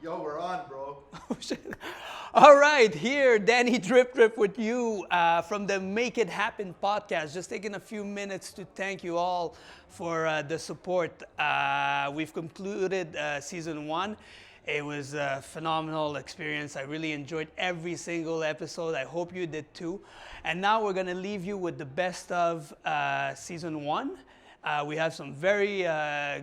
Yo, we're on, bro. Oh, shit. All right, here, Danny Drip with you from the Make It Happen podcast. Just taking a few minutes to thank you all for the support. We've concluded season 1. It was a phenomenal experience. I really enjoyed every single episode. I hope you did too. And now we're going to leave you with the best of season 1. We have some very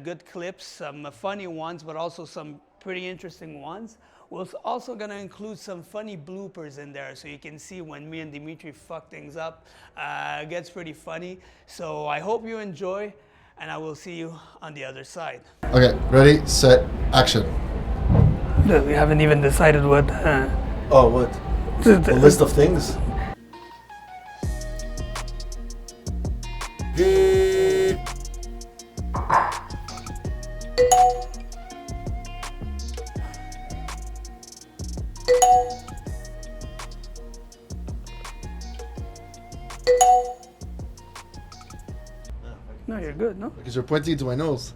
good clips, some funny ones, but also some pretty interesting ones. We're also going to include some funny bloopers in there so you can see when me and Dimitri fuck things up. It gets pretty funny. So I hope you enjoy, and I will see you on the other side. Okay, ready, set, action. We haven't even decided what... Oh, what? A list of things? No, you're good, no? Because you're pointing to my nose.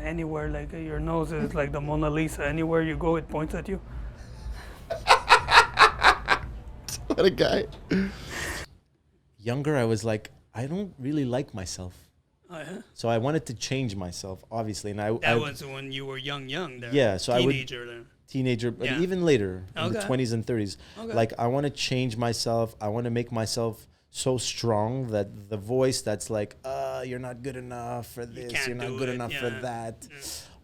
Anywhere, like your nose is like the Mona Lisa. Anywhere you go, it points at you. What a guy. Younger, I was like, I don't really like myself. Oh, yeah? So I wanted to change myself, obviously. And I was when you were young there. Yeah, so teenager there. Teenager, but Yeah. even later, in the Okay. 20s and 30s. Okay. Like, I want to change myself. I want to make myself so strong that the voice that's like, you're not good enough for this, can't you're not do good it, enough for yeah. that,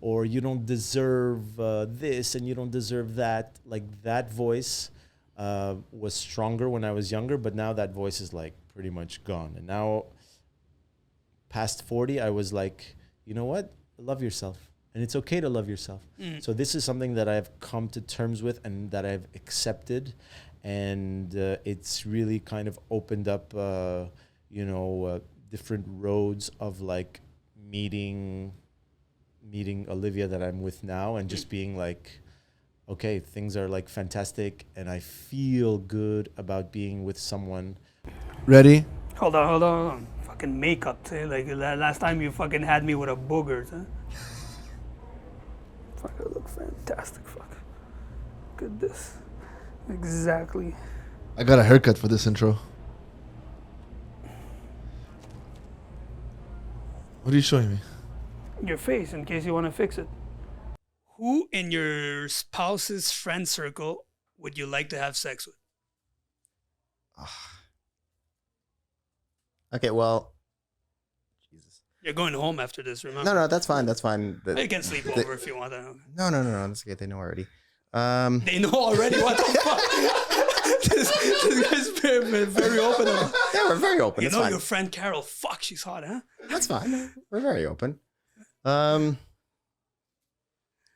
or you don't deserve this and you don't deserve that. Like, that voice was stronger when I was younger, but now that voice is like pretty much gone. And now, past 40, I was like, you know what? Love yourself. And it's okay to love yourself. So this is something that I've come to terms with and that I've accepted. And it's really kind of opened up, different roads of like meeting Olivia that I'm with now, and just being like, okay, things are like fantastic, and I feel good about being with someone. Ready? Hold on. Fucking makeup, say like last time you fucking had me with a boogers, huh? Fuck, I look fantastic. Fuck. Look at this. Exactly. I got a haircut for this intro. What are you showing me? Your face, in case you want to fix it. Who in your spouse's friend circle would you like to have sex with? Okay, well, Jesus. You're going home after this, remember? No, that's fine. That's fine. You can sleep over if you want to. No. That's okay. They know already. They know already what the fuck. this guy's very open about. Yeah, we're very open. You It's know fine. your friend Carol. Fuck, she's hot, huh? That's fine. We're very open. Well,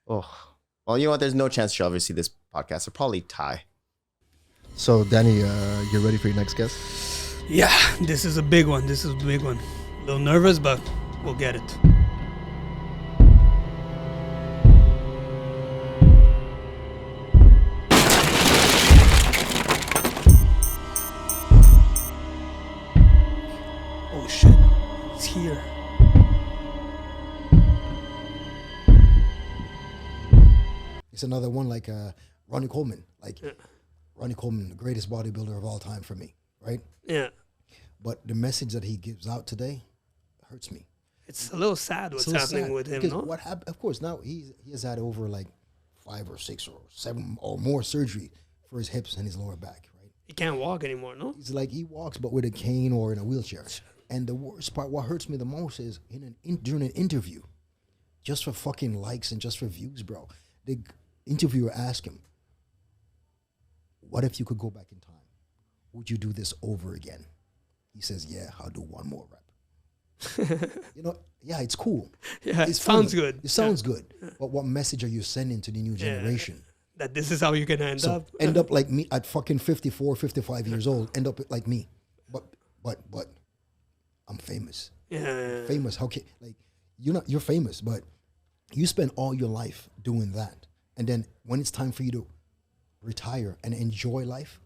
you know what? There's no chance she'll ever see this podcast. So probably Ty. So, Danny, you're ready for your next guest? Yeah, this is a big one. A little nervous, but we'll get it. Oh shit, it's here. It's another one like Ronnie Coleman. Ronnie Coleman, the greatest bodybuilder of all time for me, right? Yeah. But the message that he gives out today hurts me. It's a little sad what's It's a little happening sad with him, because no? what happened? Of course, now he has had over like 5 or 6 or 7 or more surgery for his hips and his lower back, right? He can't walk anymore, no? He's like, he walks but with a cane or in a wheelchair. And the worst part, what hurts me the most is during an interview, just for fucking likes and just for views, bro. The interviewer asked him, what if you could go back in time? Would you do this over again? He says, yeah, I'll do one more rep. Yeah, it's cool. Yeah, It's it sounds funny. good. It sounds good. But what message are you sending to the new generation? That this is how you're gonna end So up. end up like me at fucking 54, 55 years old. End up like me. But I'm famous. Yeah. Famous. How can you're famous, but you spend all your life doing that. And then when it's time for you to retire and enjoy life,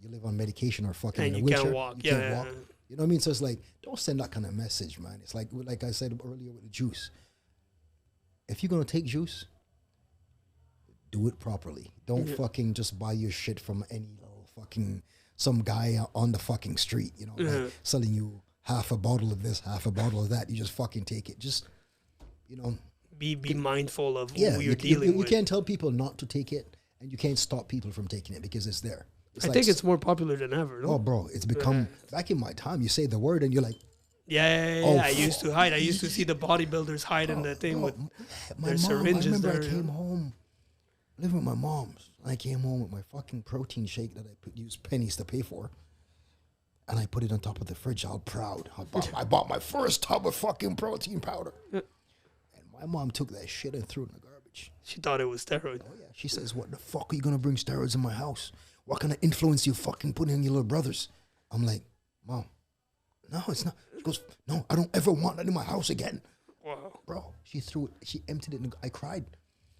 you live on medication or fucking And in a you wheelchair. can't walk. You can't Yeah. walk. You know what I mean? So it's like, don't send that kind of message, man. It's like I said earlier with the juice. If you're gonna take juice, do it properly. Don't fucking just buy your shit from any little fucking some guy on the fucking street, you know, like selling you half a bottle of this, half a bottle of that. You just fucking take it. Just, you know, Be mindful of who yeah, you're you dealing with. can't tell people not to take it, and you can't stop people from taking it because it's there. I think it's more popular than ever. No? Oh, bro, it's become back in my time. You say the word, and you're like, Yeah. Oh, I used to hide. I used to see the bodybuilders hiding the thing with my their mom. I syringes remember there. I came home, living with my mom's. I came home with my fucking protein shake that I used pennies to pay for, and I put it on top of the fridge. All proud. I bought my first tub of fucking protein powder, and my mom took that shit and threw it in the garbage. She thought it was steroid. Oh yeah, she says, "What the fuck are you gonna bring steroids in my house? What kind of influence you fucking putting on your little brothers?" I'm like, Mom, no, it's not. She goes, "No, I don't ever want that in my house again." Wow. Bro, she threw it. She emptied it. I cried.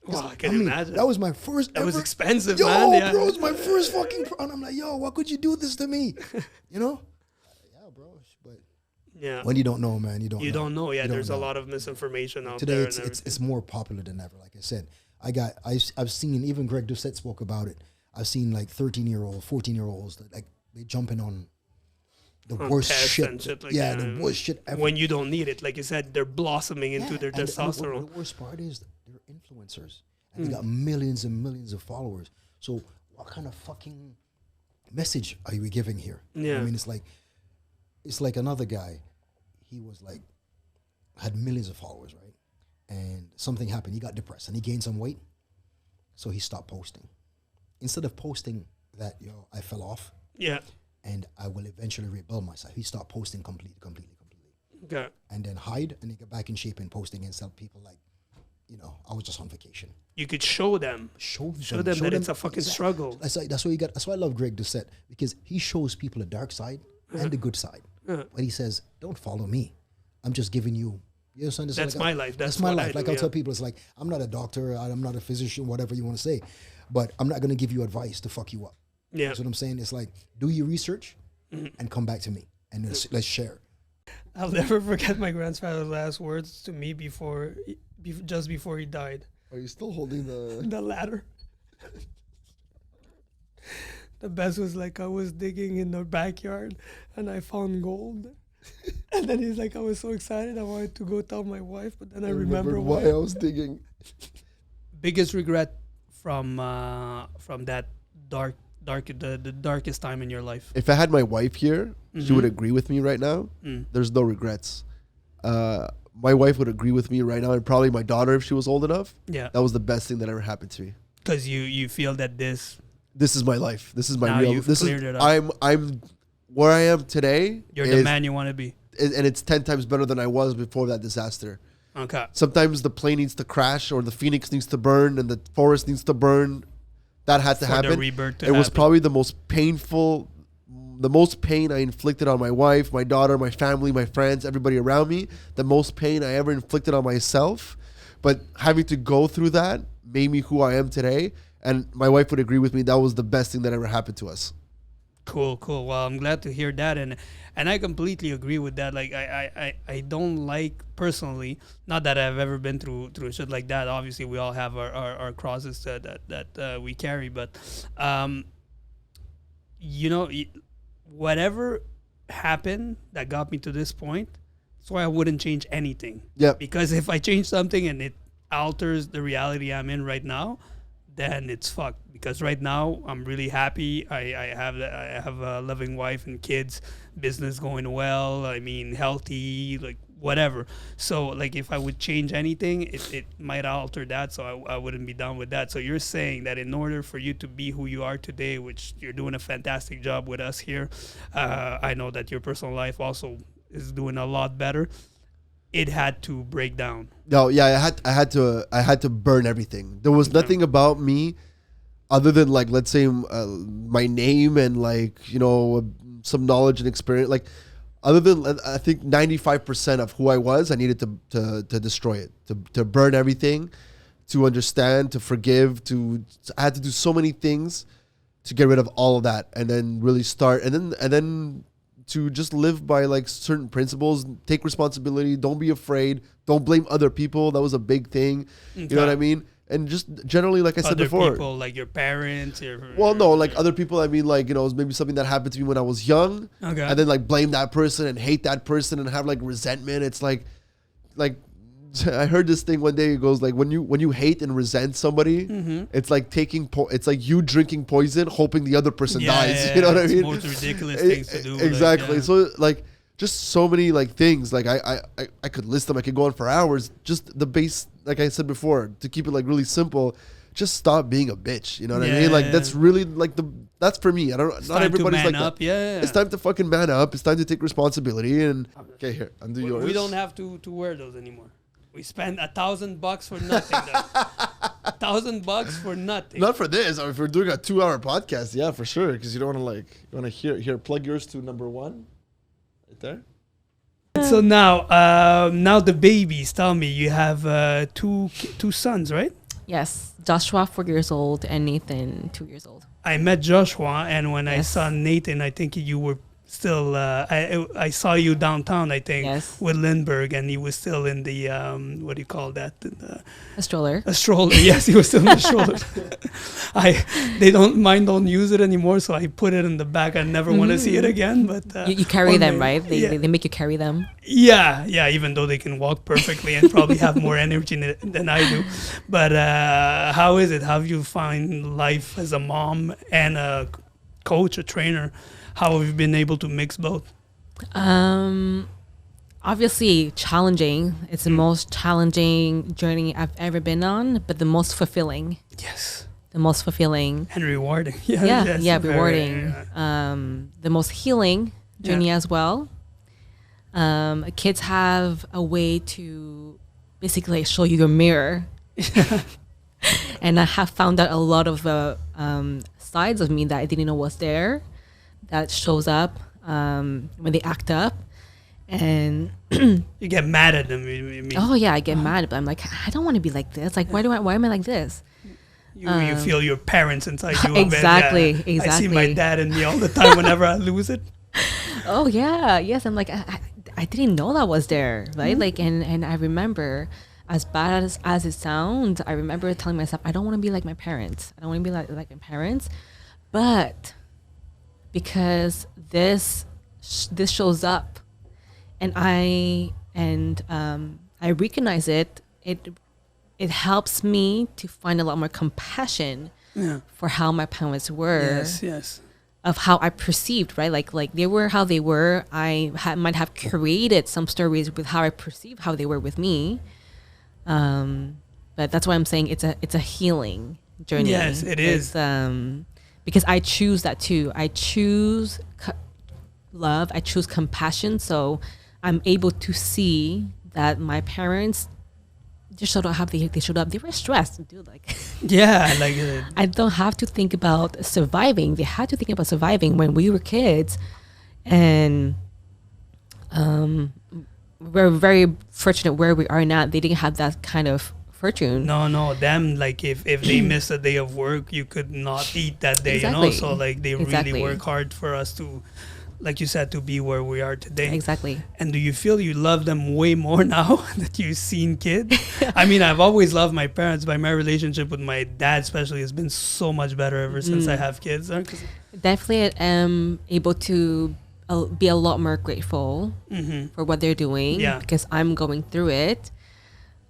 Wow, I can imagine. That was my first. That was ever- expensive, yo, man. Yeah. bro, it's my first fucking. And I'm like, yo, why could you do this to me? You know? Yeah, bro. But Yeah. when you don't know, man, you don't. You know. don't know. Yeah, You don't there's a know. lot of misinformation out Today there. it's more popular than ever. Like I said, I've seen, even Greg Doucette spoke about it. I've seen like 13-year-olds, 14-year-olds that like they jumping on the On worst tests shit. and shit like yeah, that. the worst shit ever. When you don't need it, like you said, they're blossoming into their and testosterone. The worst part is they're influencers. And they got millions and millions of followers. So what kind of fucking message are we giving here? Yeah. I mean, it's like another guy. He was like, had millions of followers, right? And something happened. He got depressed and he gained some weight. So he stopped posting. Instead of posting that, I fell off Yeah. and I will eventually rebuild myself. He stopped posting completely. Okay. And then hide and then get back in shape and posting and tell people like, I was just on vacation. You could show them. Show them that it's a fucking struggle. That's why I love Greg Doucette, because he shows people the dark side and the good side. But he says, "Don't follow me. I'm just giving you." You understand? It's That's like, my life. That's my what life. I Like do, I'll yeah. tell people, it's like, I'm not a doctor. I'm not a physician. Whatever you want to say, but I'm not going to give you advice to fuck you up. Yeah. That's what I'm saying. It's like, do your research and come back to me and let's share. I'll never forget my grandfather's last words to me just before he died. Are you still holding the? The ladder. The best was like I was digging in the backyard and I found gold. And then he's like, I was so excited. I wanted to go tell my wife, but then I remember why I was digging. Biggest regret from that the darkest time in your life. If I had my wife here, she would agree with me right now. There's no regrets. My wife would agree with me right now, and probably my daughter if she was old enough. Yeah. That was the best thing that ever happened to me. Because you feel that This is my life. This is my Now real. you've This is cleared it up. I'm where I am today. you're the man you want to be. And it's 10 times better than I was before that disaster. Okay. Sometimes the plane needs to crash, or the phoenix needs to burn, and the forest needs to burn. That had to For the happen. rebirth to It was happen. probably the most painful, the most pain I inflicted on my wife, my daughter, my family, my friends, everybody around me. The most pain I ever inflicted on myself. But having to go through that made me who I am today. And my wife would agree with me. That was the best thing that ever happened to us. Cool. Well, I'm glad to hear that, and I completely agree with that. Like, I don't like personally, not that I've ever been through shit like that. Obviously, we all have our crosses that we carry, but whatever happened that got me to this point, that's why I wouldn't change anything. Yep. Because if I change something and it alters the reality I'm in right now, then it's fucked. Because right now I'm really happy. I have a loving wife and kids, business going well. I mean, healthy, like whatever. So like if I would change anything, it might alter that. So I wouldn't be done with that. So you're saying that in order for you to be who you are today, which you're doing a fantastic job with us here, I know that your personal life also is doing a lot better. It had to break down. No, yeah, I had to burn everything. There was nothing about me other than like, let's say my name and like, some knowledge and experience. Like other than, I think 95% of who I was, I needed to destroy it, to burn everything, to understand, to forgive, I had to do so many things to get rid of all of that and then really start. And then to just live by like certain principles, take responsibility, don't be afraid, don't blame other people. That was a big thing. You know what I mean? and just generally, like I said Other before. people, like your parents, Well, no, like other people. I mean, like, you know, it was maybe something that happened to me when I was young, Okay. and then like blame that person and hate that person and have like resentment. It's like I heard this thing one day. It goes like when you hate and resent somebody, it's like it's like you drinking poison, hoping the other person dies. You know what I mean? Most ridiculous things to do. Exactly. Like, So like just so many like things. Like I could list them. I could go on for hours. Just the base, like I said before, to keep it like really simple. Just stop being a bitch. You know what I mean? Like that's really like that's for me. I don't. it's Not time to everybody's man like up. that. Yeah. It's time to fucking man up. It's time to take responsibility. And okay, here, undo yours. We don't have to wear those anymore. We spend $1,000 for nothing. $1,000 for nothing. Not for this. If we're doing a 2-hour podcast, yeah, for sure. Because you don't want to hear. Plug yours to number 1, right there. So now the babies. Tell me, you have two sons, right? Yes, Joshua, 4 years old, and Nathan, 2 years old. I met Joshua, and when I Yes. saw Nathan, I think you were still. I saw you downtown, I think, Yes. with Lindbergh, and he was still in the what do you call that? A stroller. A stroller. Yes, he was still in the stroller. Don't use it anymore, so I put it in the back. I never want to see it again. But You carry one them, day- right? yeah. They make you carry them. Yeah, even though they can walk perfectly and probably have more energy than I do. But how is it? How do you find life as a mom and a coach, a trainer? How have you been able to mix both? Obviously challenging. It's the most challenging journey I've ever been on, but the most fulfilling. Yes. The most fulfilling. And rewarding. Yeah, Yeah, rewarding. The most healing journey as well. Kids have a way to basically show you your mirror. And I have found out a lot of sides of me that I didn't know was there that shows up when they act up. And You get mad at them. You mean, oh yeah, I get mad, but I'm like, I don't want to be like this. Like, why am I like this? you feel your parents inside you. a bit. Exactly, Yeah. I see my exactly. dad in me all the time whenever I lose it. Oh yeah, yes. I'm like, I didn't know that was there, right? Like, and I remember, as bad as it sounds, I remember telling myself, I don't want to be like my parents. I don't want to be like my parents, but because this shows up, and I recognize it. It helps me to find a lot more compassion for how my parents were. Yes. Of how I perceived, right? Like they were how they were. I might have created some stories with how I perceive how they were with me. But that's why I'm saying it's a healing journey. Yes, it is. Because I choose that too. I choose love. I choose compassion. So I'm able to see that my parents just showed up how they showed up. They were stressed, dude. Like, Yeah, like I don't have to think about surviving. They had to think about surviving when we were kids, and we're very fortunate where we are now. They didn't have that kind of fortune. no, them, like if they miss a day of work, you could not eat that day, Exactly. you know. So like they really Exactly. work hard for us to, like you said, to be where we are today. Exactly. And do you feel you love them way more now that you've seen kids? I mean, I've always loved my parents, but my relationship with my dad especially has been so much better ever since I have kids. 'Cause- Definitely am able to be a lot more grateful for what they're doing, Yeah. because I'm going through it.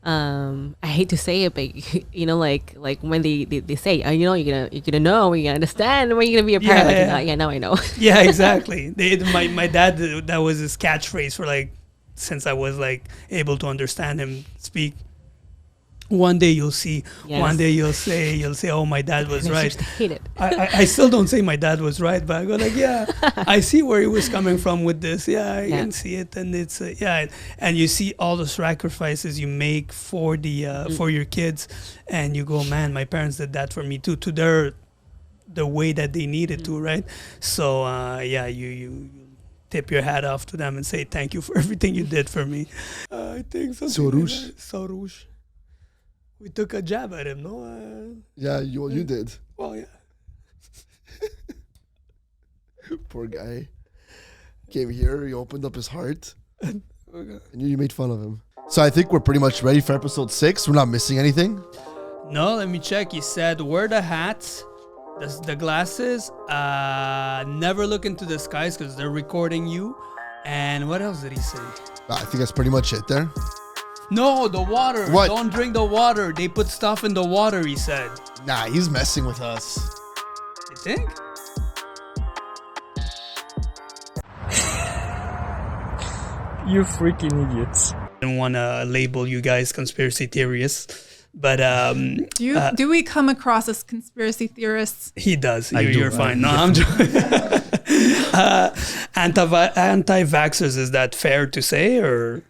I hate to say it, but you know, like when they say, you're gonna know, you're gonna understand when you're gonna be a parent. Yeah. I know. Yeah, exactly. My dad, that was his catchphrase for like, since I was like able to understand him speak. One day you'll see. Yes. One day you'll say, oh, my dad was And I right. used to hate it. I still don't say my dad was right, but I go like, yeah, I see where he was coming from with this. Yeah, I can see it, and it's and you see all the sacrifices you make for the for your kids, and you go, man, my parents did that for me too, to the way that they needed to, right? So you tip your hat off to them and say thank you for everything you did for me. I think Soroush. We took a jab at him, no? Yeah, you did. Well, yeah. Poor guy. Came here, he opened up his heart, and you made fun of him. So I think we're pretty much ready for episode 6. We're not missing anything. No, let me check. He said, wear the hats, the glasses, never look into the skies because they're recording you. And what else did he say? I think that's pretty much it there. No, the water. What? Don't drink the water. They put stuff in the water, he said. Nah, he's messing with us. You think? You freaking idiots. I don't want to label you guys conspiracy theorists, but Do we come across as conspiracy theorists? he does. I You're do. fine. No, I'm joking. Anti-vaxxers, is that fair to say, or?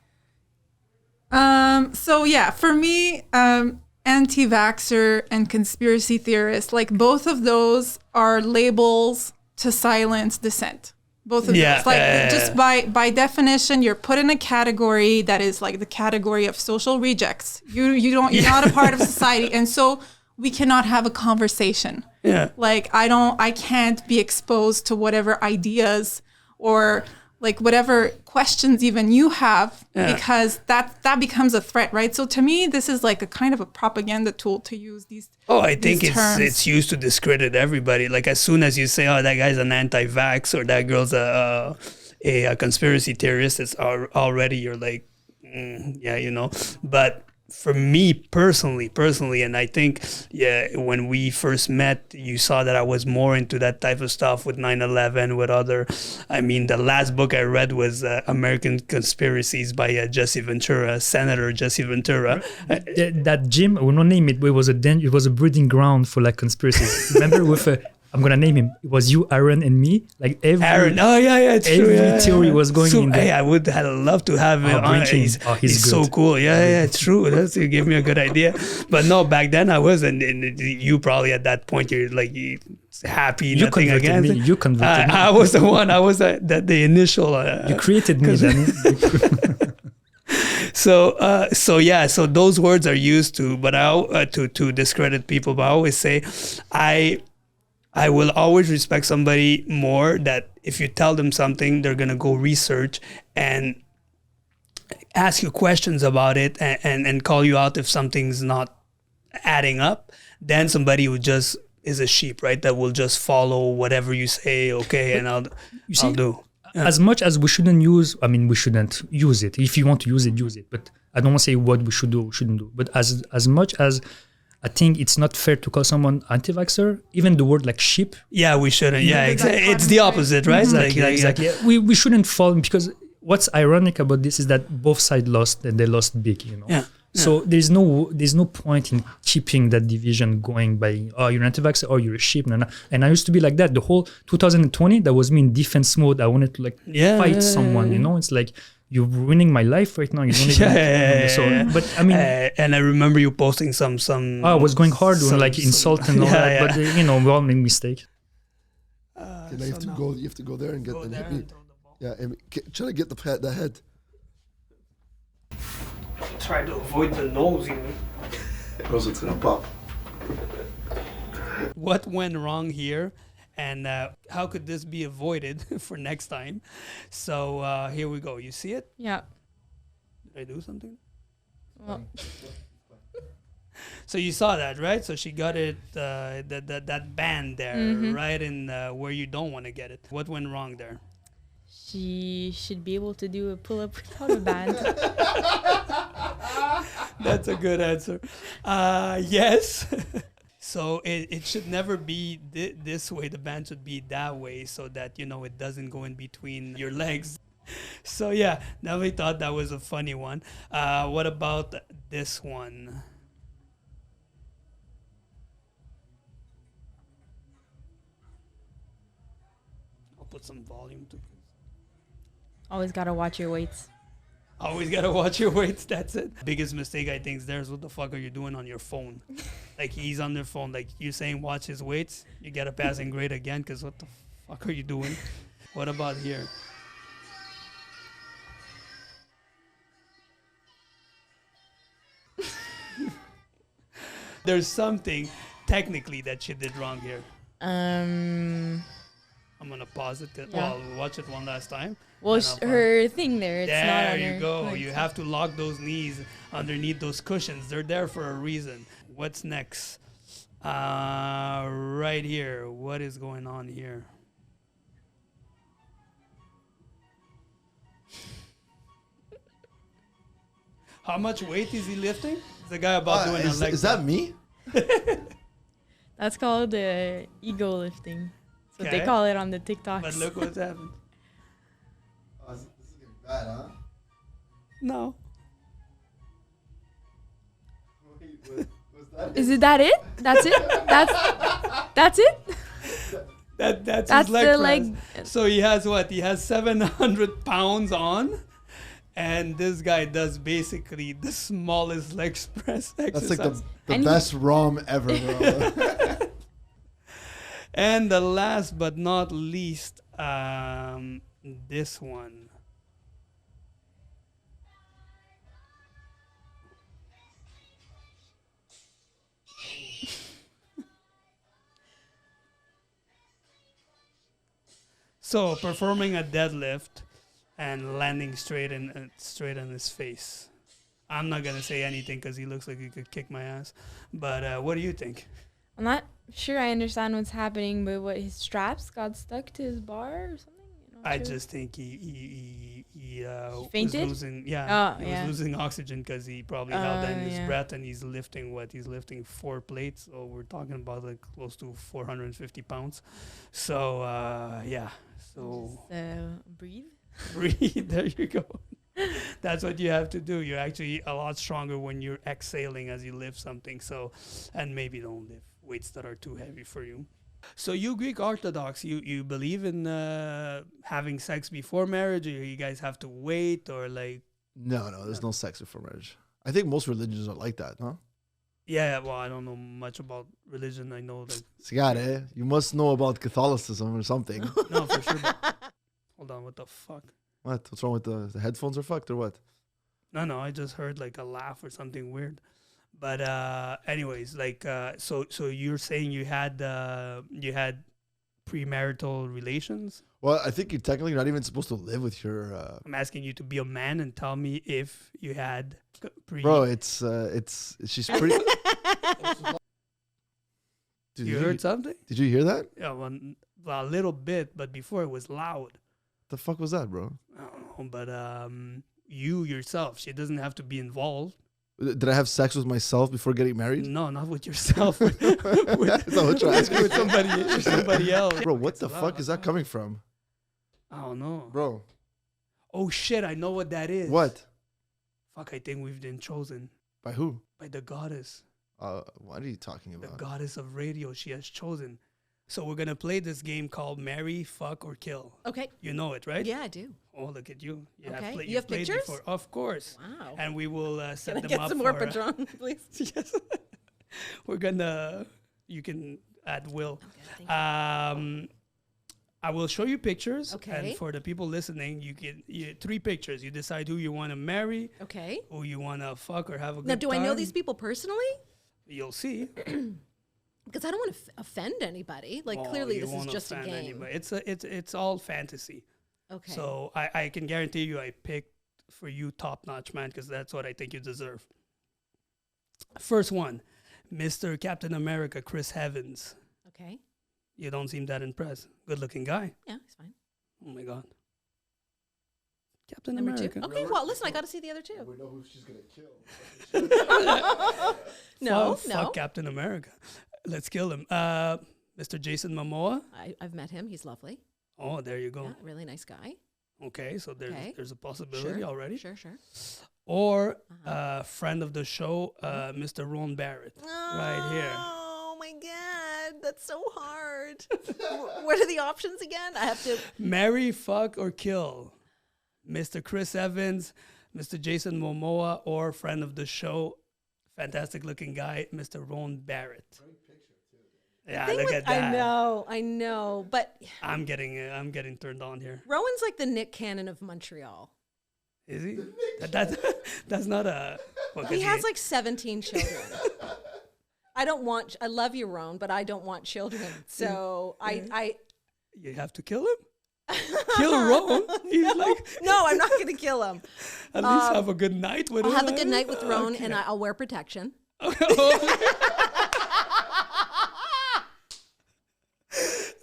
So yeah, for me, anti-vaxxer and conspiracy theorist, like both of those are labels to silence dissent. Both of Yeah, those, like just by definition, you're put in a category that is like the category of social rejects. You're not a part of society, and so we cannot have a conversation. Yeah. Like I can't be exposed to whatever ideas or like whatever questions even you have, because that becomes a threat, right? So to me, this is like a kind of a propaganda tool to use these. Oh, I think these terms. it's used to discredit everybody. Like as soon as you say, "Oh, that guy's an anti-vax" or "that girl's a conspiracy theorist," it's already you're like, yeah, you know. But for me personally, and I think, when we first met, you saw that I was more into that type of stuff with 9/11, with other. I mean, the last book I read was American Conspiracies by Senator Jesse Ventura. That gym, we will not name it, but it was a breeding ground for like conspiracies. Remember with I'm gonna name him. It was you, Aaron, and me. Like Aaron, oh yeah, it's true. every theory was going in there. Hey, I would have loved to have him. bring him. He's so good. cool. Yeah, it's true. You gave me a good idea. But no, back then I wasn't. And you probably at that point you're like happy. You nothing converted against me. it. You converted me. I was the one. I was the initial. You created me, Danny. So those words are used to discredit people. But I always say, I will always respect somebody more that if you tell them something, they're gonna go research and ask you questions about it and call you out if something's not adding up. Then somebody who just is a sheep, right? That will just follow whatever you say. Okay, and I'll do. As much as we shouldn't use it. If you want to use it. But I don't want to say what we should do or shouldn't do. But as much as I think it's not fair to call someone anti-vaxxer, even the word like sheep. Yeah, we shouldn't. Yeah, exactly. It's the opposite, right? Exactly. We shouldn't fall, because what's ironic about this is that both sides lost, and they lost big, you know. Yeah. So there's no point in keeping that division going by, oh, you're an anti-vaxxer or you're a sheep. No. And I used to be like that. The whole 2020, that was me in defense mode. I wanted to fight someone, you know. It's like, you're ruining my life right now. You don't even. So, but I mean, and I remember you posting some. I was going hard on like insult and all that, but we all make mistakes. You have to go. You have to go there and get them. Yeah, and try to get the head. Try to avoid the nose, you know. Because it's gonna pop. What went wrong here? And how could this be avoided for next time? So here we go. You see it? Yeah. Did I do something? Well, So you saw that, right? So she got it, that band there, right in where you don't want to get it. What went wrong there? she should be able to do a pull-up without a band. That's a good answer. Yes. So it should never be this way. The band should be that way so that, it doesn't go in between your legs. So yeah, Nelly thought that was a funny one. What about this one? I'll put some volume to it. Always gotta watch your weights. Always gotta watch your weights. That's it. Biggest mistake I think is there's what the fuck are you doing on your phone? Like he's on their phone. Like you saying watch his weights. You get a passing grade again because what the fuck are you doing? What about here? There's something technically that she did wrong here. I'm gonna pause it. Yeah. Well, I'll watch it one last time. Well, and I'll pause. her thing there. It's not There on you her go. legs. You have to lock those knees underneath those cushions. They're there for a reason. What's next? Right here. What is going on here? How much weight is he lifting? Is the guy about doing a leg is that press? me? That's called ego lifting. So they Okay. call it on the TikToks. But look what's happened. This is getting bad, huh? No. Is it that it? That's it? That's it? That's That's his leg the press. leg- So he has what? He has 700 pounds on. And this guy does basically the smallest leg press exercise. That's like the And best ROM ever, bro. And the last but not least, this one. So performing a deadlift and landing straight on his face. I'm not gonna say anything because he looks like he could kick my ass. But what do you think? I'm not sure I understand what's happening, but what, his straps got stuck to his bar or something? You're not I sure? just think he was fainted? losing. Oh, Yeah, he yeah. was losing oxygen because he probably held in his yeah. breath, and he's lifting what? He's lifting 4 plates. So we're talking about like close to 450 pounds. So yeah. So Just, breathe. breathe. There you go. That's what you have to do. You're actually a lot stronger when you're exhaling as you lift something. So, and maybe don't lift weights that are too heavy for you. So you Greek Orthodox, you believe in having sex before marriage, or you guys have to wait, or like? No, there's no sex before marriage. I think most religions are like that, huh? Yeah, well, I don't know much about religion. I know like Sigare, you must know about Catholicism or something. no for sure. Hold on, what the fuck? What? What's wrong with the headphones are fucked or what? No, I just heard like a laugh or something weird. But anyways, like so you're saying you had premarital relations? Well, I think you're technically not even supposed to live with your I'm asking you to be a man and tell me if you had bro. She's pretty. Dude, You heard something? Did you hear that? Yeah, well, a little bit, but before it was loud. The fuck was that, bro? I don't know, but you yourself, she doesn't have to be involved. Did I have sex with myself before getting married? No, not with yourself. Is that what you're asking? with somebody else. Bro, what the fuck is that coming from? I don't know. Bro, Oh shit, I know what that is. what? Fuck, I think we've been chosen By who? by the goddess. What are you talking The about? goddess of radio, she has chosen. So we're gonna play this game called Marry, Fuck, or Kill. Okay. You know it, right? Yeah, I do. Oh, look at you. Okay. You you've have played pictures? before. Of course. Wow. And we will set Can I them get up some more for, Patron, please? yes. We're gonna. You can add Will. Okay, thank you. I will show you pictures. Okay. And for the people listening, you get 3 pictures. You decide who you want to marry, Okay. who you want to fuck or have a good Now, do I know time. these people personally? You'll see. Because I don't want to offend anybody. Like, Oh, clearly, you this is won't just a offend game. anybody. It's all fantasy. Okay. So I can guarantee you I picked for you top-notch, man, because that's what I think you deserve. First one, Mr. Captain America, Chris Evans. Okay. You don't seem that impressed. Good-looking guy. Yeah, it's fine. Oh, my God. Captain Number America. 2. Okay, well, listen, I got to see the other 2. We know who she's gonna kill. No, Fuck, no. Fuck Captain America. Let's kill him. Mr. Jason Momoa. I've met him. He's lovely. Oh, there you go. Yeah, really nice guy. Okay, so Okay. there's a possibility Sure. already. Sure, sure. Or Uh-huh. friend of the show, Mr. Ron Barrett, right here. Oh my God, that's so hard. What are the options again? I have to. Marry, fuck, or kill. Mr. Chris Evans, Mr. Jason Momoa, or friend of the show, fantastic looking guy, Mr. Ron Barrett. Yeah, Thing look with- at that. I know, but I'm getting turned on here. Rowan's like the Nick Cannon of Montreal. Is he? That's not a. Well, 'cause He has like 17 children. I love you, Rowan, but I don't want children. So I You have to kill him? Kill Ron? He's like, No, I'm not going to kill him. at least have a good night with him. I'll have a good night with Ron, and I'll wear protection.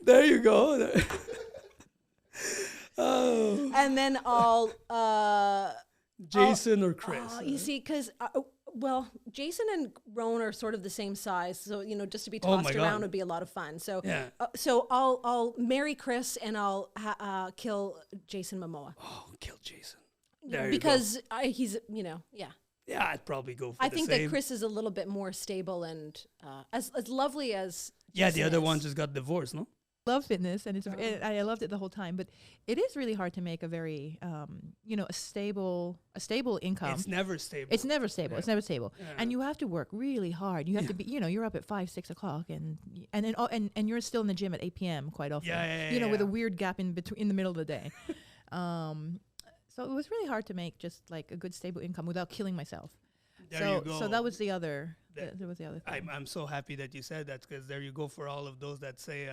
There you go. Oh. And then I'll Jason or Chris. you see, because Jason and Roan are sort of the same size, so just to be Oh my tossed God. around would be a lot of fun. So Yeah. so I'll marry Chris and I'll kill Jason Momoa Oh, kill Jason. There you because he's yeah. Yeah, I'd probably go for I the think same. that Chris is a little bit more stable and as lovely as Yeah, Jason the other is. one just got divorced, no? Love fitness, and I loved it the whole time. But it is really hard to make a very, a stable income. It's never stable. It's never stable. Yeah. It's never stable, Yeah. and you have to work really hard. You have to be, you're up at 5, 6 o'clock, and you're still in the gym at 8 p.m. quite often. Yeah, with a yeah. weird gap in between in the middle of the day. So it was really hard to make just like a good stable income without killing myself. There you go. So that was the other. That- That was the other thing. I'm so happy that you said that because there you go for all of those that say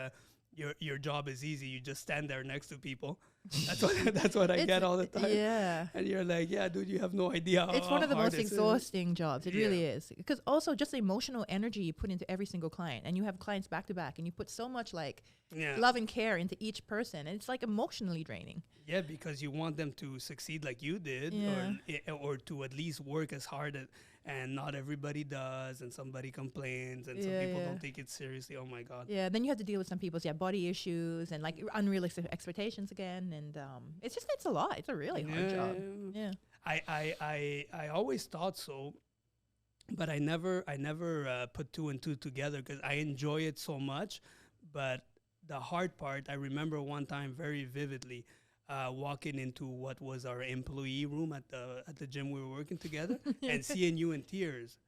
your job is easy. You just stand there next to people. That's what I get all the time. Yeah. And you're like, yeah, dude, you have no idea. It's one of the how hard most this is. exhausting jobs. It really Yeah. is. Because also just the emotional energy you put into every single client, and you have clients back to back, and you put so much Yeah. love and care into each person, and it's like emotionally draining. Yeah, because you want them to succeed like you did, or to at least work as hard as, and not everybody does, and somebody complains, and some Yeah, people yeah. don't take it seriously. Oh my God. Yeah, then you have to deal with some people's body issues and like unrealistic expectations again, and it's a lot. It's a really hard job. Yeah. I always thought so, but I never put two and two together because I enjoy it so much. But the hard part, I remember one time very vividly, walking into what was our employee room at the gym we were working together and seeing you in tears.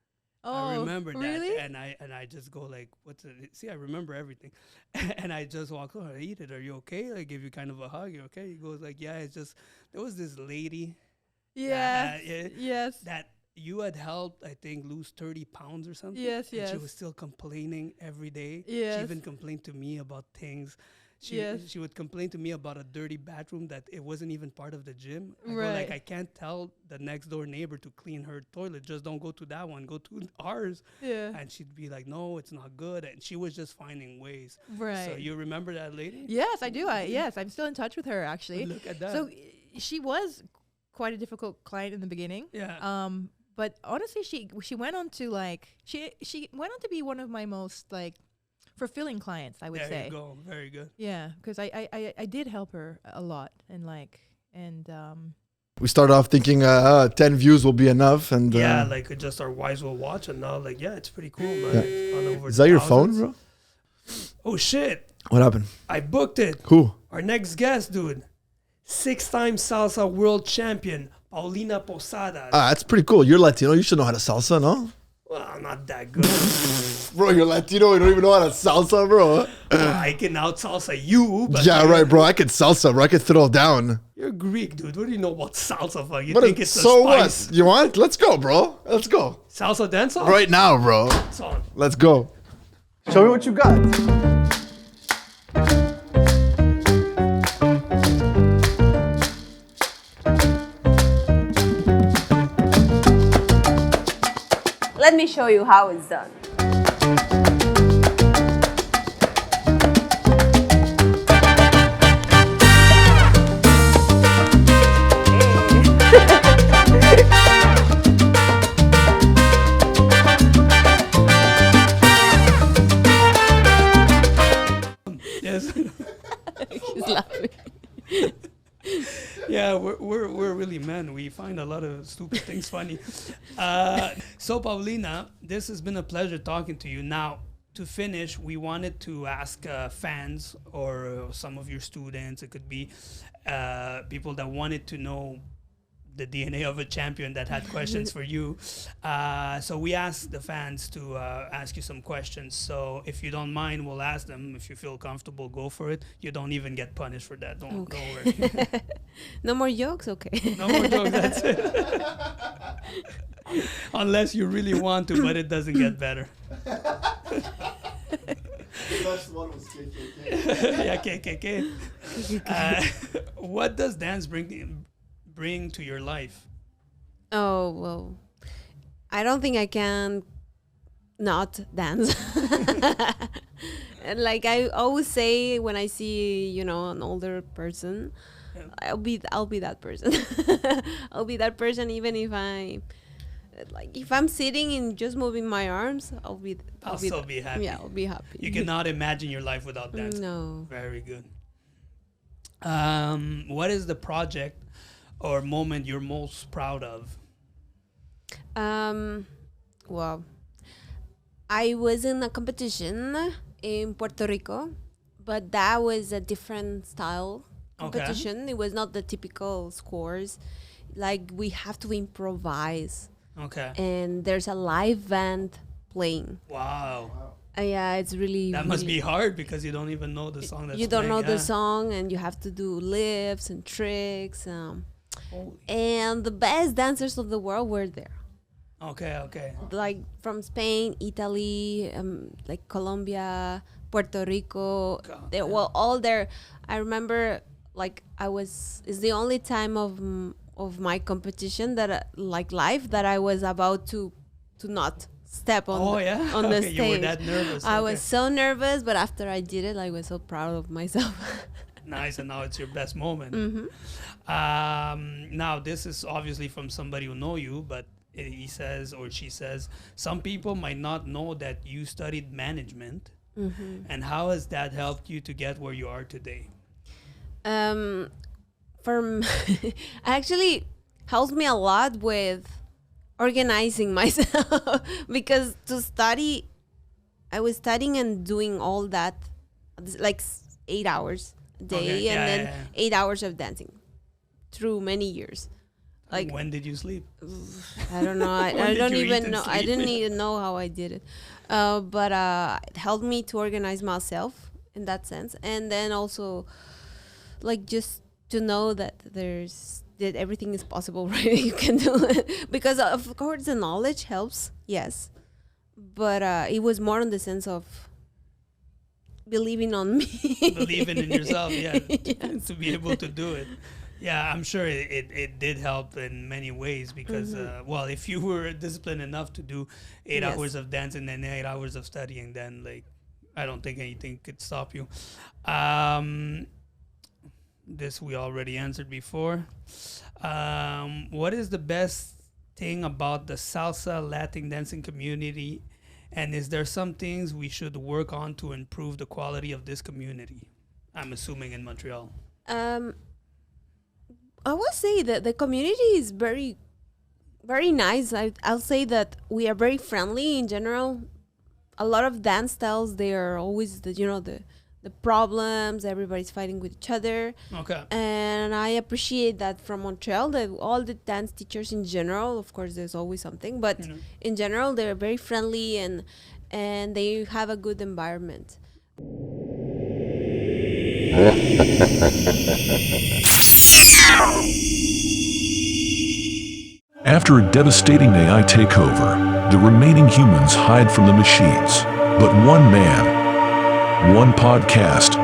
I remember really? that, and I just go like, "What's it?" See, I remember everything, and I just walk over. Edith, are you okay? I give you kind of a hug. You okay? He goes like, "Yeah, it's just there was this lady." Yes. that, Yes. That you had helped, I think, lose 30 pounds or something. Yes, and yes. she was still complaining every day. Yes. She even complained to me about things. Yes. She would complain to me about a dirty bathroom that it wasn't even part of the gym. I go Right. like, I can't tell the next door neighbor to clean her toilet. Just don't go to that one. Go to ours. Yeah. And she'd be like, no, it's not good. And she was just finding ways. Right. So you remember that lady? Yes, I do. Yes, I'm still in touch with her actually. Look at that. So she was quite a difficult client in the beginning. Yeah. But honestly, she went on to she went on to be one of my most fulfilling clients, I would there say. you go. Very good. Yeah, because I did help her a lot, and We started off thinking 10 views will be enough, and Yeah, like just our wives will watch, and now like, yeah, it's pretty cool, man. Yeah. It's gone over is that your phone, thousands. bro? Oh shit! What happened? I booked it. Cool. Our next guest, dude, 6-time salsa world champion Paulina Posadas. That's pretty cool. You're Latino. You should know how to salsa, no? Well, I'm not that good. Bro, you're Latino. You don't even know how to salsa, bro. Well, I can out salsa you, but Yeah, right, bro. I could salsa, bro. I could throw down. you're Greek, dude. What do you know about salsa? Fuck? You But think it's a so spice? what? You want? Let's go, bro. Let's go. Salsa dance off? Right now, bro. It's on. Let's go. Show me what you got. Let me show you how it's done. Yes. she's laughing. Yeah, we're really men. We find a lot of stupid things funny. So, Paulina, this has been a pleasure talking to you. Now, to finish, we wanted to ask fans or some of your students, it could be people that wanted to know the DNA of a champion that had questions for you. So we asked the fans to ask you some questions. So if you don't mind, we'll ask them. If you feel comfortable, go for it. You don't even get punished for that. Don't worry. No more jokes? Okay. No more jokes, that's it. Unless you really want to, but it doesn't get better. best one was KKK. Yeah, KKK. What does dance bring to your life? Oh, well, I don't think I can not dance. And like I always say when I see, an older person, I'll be that person. I'll be that person even if if I'm sitting and just moving my arms, I'll still be happy. Yeah, I'll be happy. You cannot imagine your life without dancing. No. Very good. What is the project or moment you're most proud of? Well, I was in a competition in Puerto Rico, but that was a different style competition. Okay. It was not the typical scores. Like we have to improvise. Okay. And there's a live band playing. Wow. Yeah, it's really. That must be hard because you don't even know the song. You don't know the song, and you have to do lifts and tricks. And the best dancers of the world were there. Okay. Like from Spain, Italy, like Colombia, Puerto Rico. They were all there. I remember, like it's the only time of my competition that like live that I was about to not step on on the stage. You were that nervous. I was so nervous, but after I did it, I was so proud of myself. Nice, and now it's your best moment. Mm-hmm. Now this is obviously from somebody who know you, but he says or she says some people might not know that you studied management. Mm-hmm. And how has that helped you to get where you are today? Actually helps me a lot with organizing myself because to study, I was studying and doing all that like 8 hours a day and then 8 hours of dancing through many years. Like when did you sleep? I don't know. I don't even know. I didn't even know how I did it. But it helped me to organize myself in that sense. And then also like just to know that that everything is possible, right? You can do it. Because of course the knowledge helps, yes. But it was more in the sense of believing on me. Believing in yourself, yeah. Yes. To be able to do it. Yeah, I'm sure it did help in many ways because, if you were disciplined enough to do 8 hours of dancing and 8 hours of studying, then, like, I don't think anything could stop you. This we already answered before. What is the best thing about the salsa Latin dancing community? And is there some things we should work on to improve the quality of this community? I'm assuming in Montreal. I would say that the community is very, very nice. I'll say that we are very friendly in general. A lot of dance styles, they are always the problems. Everybody's fighting with each other. Okay. And I appreciate that from Montreal. All the dance teachers in general, of course, there's always something, but in general, they're very friendly and they have a good environment. After a devastating AI takeover, the remaining humans hide from the machines. But one man, one podcast,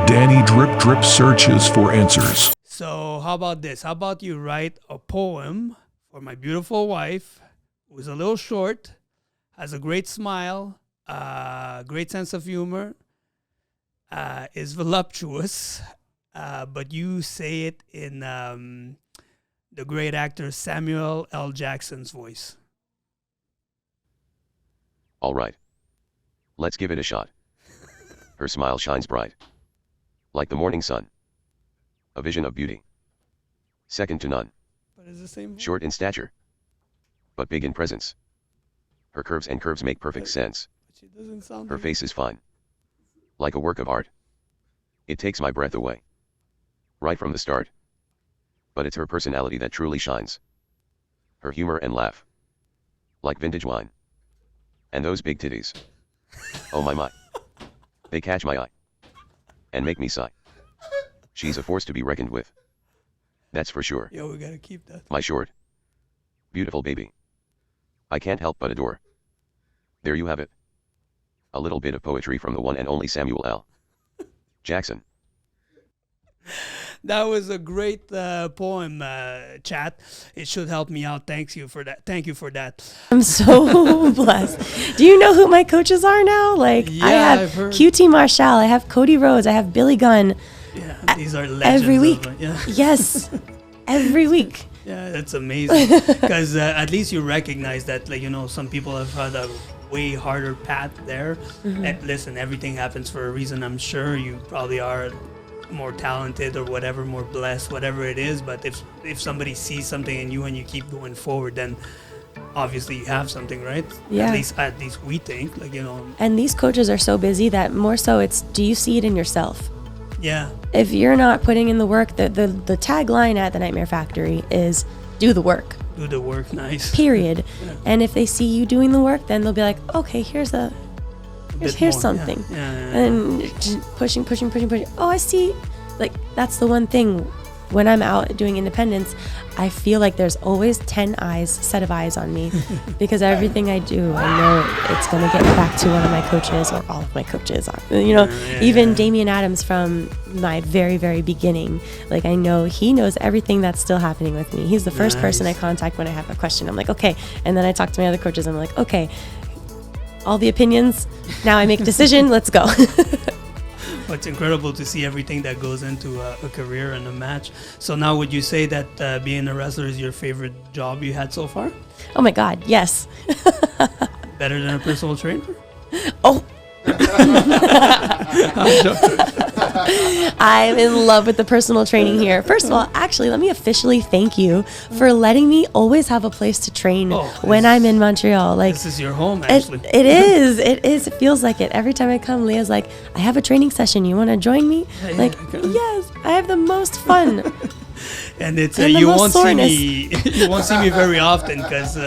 Danny Drip Drip searches for answers. So how about this? How about you write a poem for my beautiful wife, who's a little short, has a great smile, great sense of humor, is voluptuous, but you say it in the great actor Samuel L. Jackson's voice. All right. Let's give it a shot. Her smile shines bright, like the morning sun. A vision of beauty, second to none. But it's the same voice. Short in stature, but big in presence. Her curves make perfect sense. But she doesn't sound. Her face is fine, like a work of art. It takes my breath away, right from the start. But it's her personality that truly shines. Her humor and laugh, like vintage wine. And those big titties. Oh my. They catch my eye and make me sigh. She's a force to be reckoned with. That's for sure. Yo, we gotta keep that. My short, beautiful baby. I can't help but adore. There you have it. A little bit of poetry from the one and only Samuel L. Jackson. That was a great poem, chat. It should help me out. Thank you for that. I'm so blessed. Do you know who my coaches are now? Like, Yeah, I have I've heard. QT Marshall, I have Cody Rhodes, I have Billy Gunn. Yeah, these are legends. Every week. Yeah. Yes, every week. Yeah, that's amazing. Because at least you recognize that, like, you know, some people have had a way harder path there. Mhm. And listen, everything happens for a reason. I'm sure you probably are more talented or whatever, more blessed, whatever it is. But if somebody sees something in you and you keep going forward, then obviously you have something, right? Yeah. At least we think, like, you know. And these coaches are so busy that more so it's, do you see it in yourself? Yeah. If you're not putting in the work, the tagline at the Nightmare Factory is do the work. Do the work, nice. Period. Yeah. And if they see you doing the work, then they'll be like, okay, here's bit more, something. yeah. And just pushing. Oh, I see. Like, that's the one thing. When I'm out doing independence, I feel like there's always 10 set of eyes on me, because everything I do, I know it's going to get back to one of my coaches or all of my coaches. You know, even Damian Adams from my very, very beginning, like, I know he knows everything that's still happening with me. He's the first person I contact when I have a question. I'm like, okay. And then I talk to my other coaches. I'm like, okay, all the opinions. Now I make a decision. Let's go. Well, it's incredible to see everything that goes into a career and a match. So now, would you say that being a wrestler is your favorite job you had so far? Oh my God, yes. Better than a personal trainer? Oh. I'm in love with the personal training here. First of all, actually, let me officially thank you for letting me always have a place to train when I'm in Montreal. Like, this is your home, actually. It is. It feels like it. Every time I come, Leah's like, I have a training session. You want to join me? Like, yes, I have the most fun. And it's And the you most won't see me. You won't see me very often because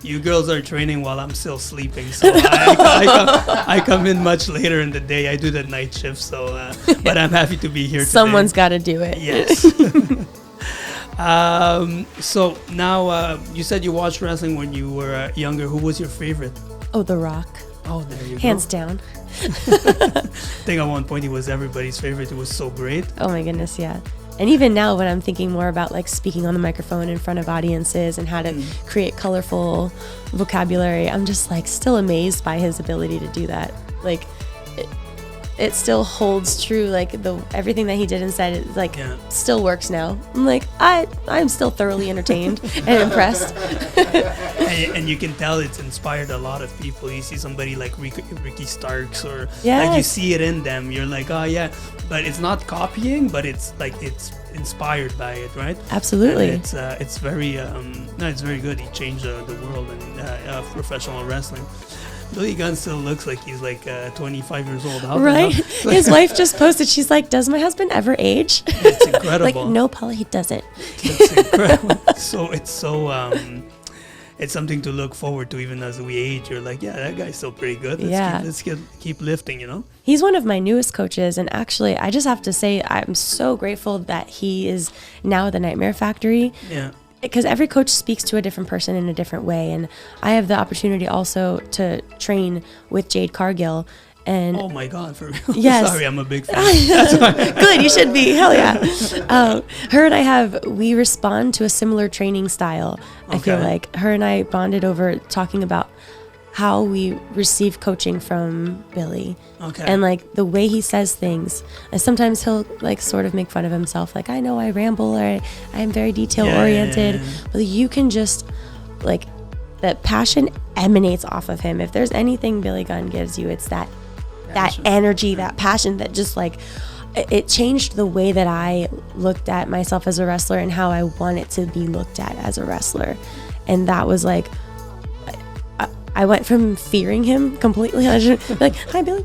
you girls are training while I'm still sleeping. So I come in much later in the day. I do the night shift. So, but I'm happy to be here. Someone's got to do it. Yes. So now you said you watched wrestling when you were younger. Who was your favorite? Oh, The Rock. Oh, there you go. Hands down. I think at one point he was everybody's favorite. It was so great. Oh my goodness, yeah. And even now when I'm thinking more about like speaking on the microphone in front of audiences and how to create colorful vocabulary, I'm just like still amazed by his ability to do that. Like it still holds true. Like everything that he did and said, it like still works now. I'm like, I'm still thoroughly entertained and impressed. And you can tell it's inspired a lot of people. You see somebody like Ricky Starks or like you see it in them. You're like, oh yeah, but it's not copying, but it's like it's inspired by it, right? Absolutely. And it's very it's very good. He changed the world in professional wrestling. Billy Gunn still looks like he's like 25 years old. Right? His wife just posted, she's like, does my husband ever age? It's incredible. Like, no, Paula, he doesn't. It's incredible. It's something to look forward to even as we age. You're like, yeah, that guy's still pretty good. Let's keep lifting, you know? He's one of my newest coaches. And actually, I just have to say, I'm so grateful that he is now at the Nightmare Factory. Yeah. Because every coach speaks to a different person in a different way. And I have the opportunity also to train with Jade Cargill. And oh my God, for real? Yes. Sorry, I'm a big fan. Good, you should be. Hell yeah. Her and we respond to a similar training style. I feel like her and I bonded over talking about how we receive coaching from Billy. Okay. And like the way he says things. And sometimes he'll like sort of make fun of himself. Like, I know I ramble or I am very detail oriented. Yeah. But you can just like, that passion emanates off of him. If there's anything Billy Gunn gives you, it's that energy, that passion that just like, it changed the way that I looked at myself as a wrestler and how I wanted to be looked at as a wrestler. And that was like, I went from fearing him completely, like, hi Billy,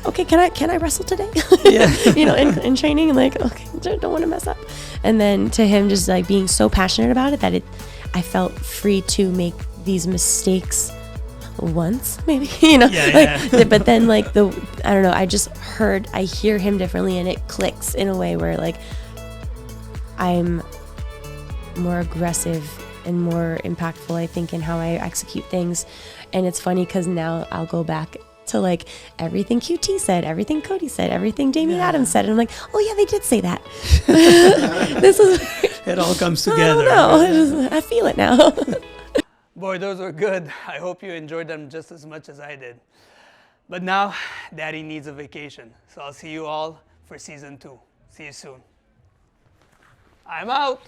okay, can I wrestle today? You know, in training, and like, okay, don't want to mess up. And then to him just like being so passionate about it that I felt free to make these mistakes once, maybe, you know, but then like I don't know, I hear him differently and it clicks in a way where like I'm more aggressive and more impactful, I think, in how I execute things. And it's funny because now I'll go back to like everything QT said, everything Cody said, everything Damien Adams said. And I'm like, oh yeah, they did say that. This is It all comes together. I don't know. I feel it now. Boy, those were good. I hope you enjoyed them just as much as I did. But now, Daddy needs a vacation. So I'll see you all for season 2. See you soon. I'm out.